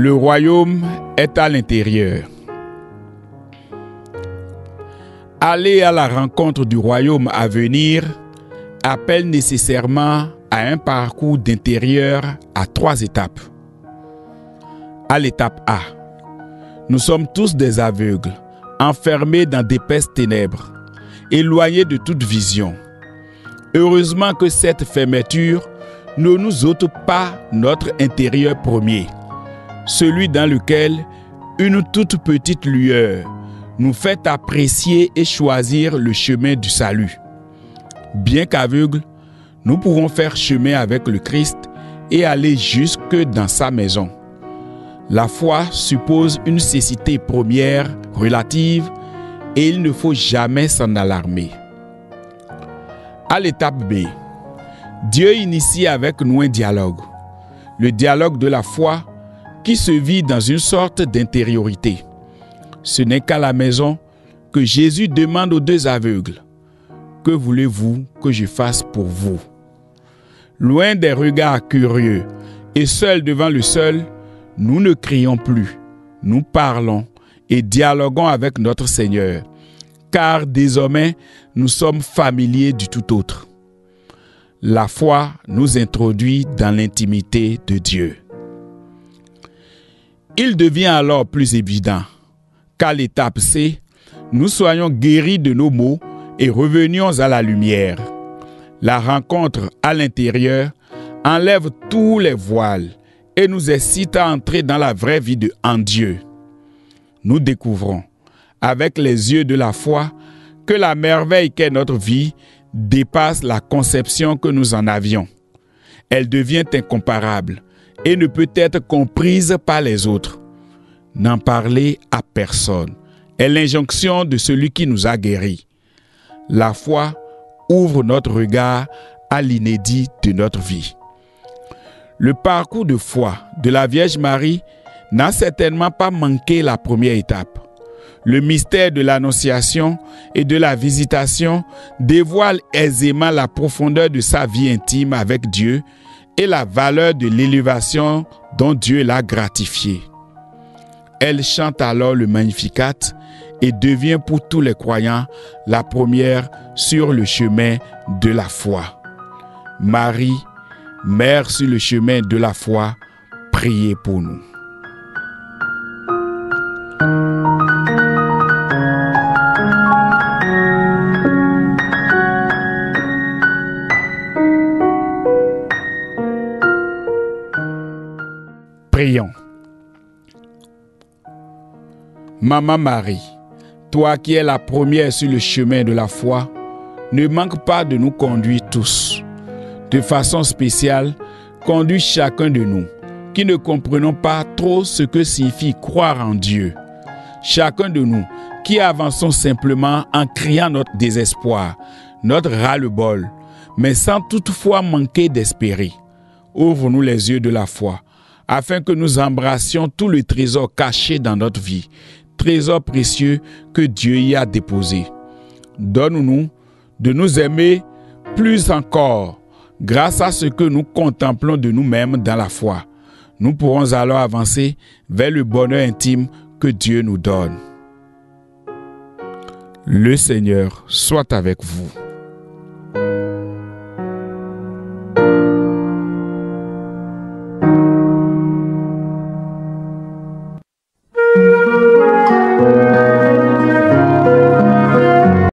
Le royaume est à l'intérieur. Aller à la rencontre du royaume à venir appelle nécessairement à un parcours d'intérieur à 3 étapes. À l'étape A, nous sommes tous des aveugles, enfermés dans d'épaisses ténèbres, éloignés de toute vision. Heureusement que cette fermeture ne nous ôte pas notre intérieur premier, celui dans lequel une toute petite lueur nous fait apprécier et choisir le chemin du salut. Bien qu'aveugles, nous pourrons faire chemin avec le Christ et aller jusque dans sa maison. La foi suppose une cécité première relative et il ne faut jamais s'en alarmer. À l'étape B, Dieu initie avec nous un dialogue. Le dialogue de la foi qui se vit dans une sorte d'intériorité. Ce n'est qu'à la maison que Jésus demande aux 2 aveugles: que voulez-vous que je fasse pour vous? Loin des regards curieux et seuls devant le seul, nous ne crions plus, nous parlons et dialoguons avec notre Seigneur, car désormais nous sommes familiers du tout autre. La foi nous introduit dans l'intimité de Dieu. Il devient alors plus évident qu'à l'étape C, nous soyons guéris de nos maux et revenions à la lumière. La rencontre à l'intérieur enlève tous les voiles et nous incite à entrer dans la vraie vie en Dieu. Nous découvrons, avec les yeux de la foi, que la merveille qu'est notre vie dépasse la conception que nous en avions. Elle devient incomparable et ne peut être comprise par les autres. N'en parler à personne est l'injonction de celui qui nous a guéris. La foi ouvre notre regard à l'inédit de notre vie. Le parcours de foi de la Vierge Marie n'a certainement pas manqué la première étape. Le mystère de l'Annonciation et de la Visitation dévoile aisément la profondeur de sa vie intime avec Dieu et la valeur de l'élévation dont Dieu l'a gratifiée. Elle chante alors le Magnificat et devient pour tous les croyants la première sur le chemin de la foi. Marie, Mère sur le chemin de la foi, priez pour nous. Prions. Maman Marie, toi qui es la première sur le chemin de la foi, ne manque pas de nous conduire tous. De façon spéciale, conduis chacun de nous, qui ne comprenons pas trop ce que signifie croire en Dieu. Chacun de nous, qui avançons simplement en criant notre désespoir, notre ras-le-bol, mais sans toutefois manquer d'espérer. Ouvre-nous les yeux de la foi, afin que nous embrassions tout le trésor caché dans notre vie, trésor précieux que Dieu y a déposé. Donne-nous de nous aimer plus encore, grâce à ce que nous contemplons de nous-mêmes dans la foi. Nous pourrons alors avancer vers le bonheur intime que Dieu nous donne. Le Seigneur soit avec vous.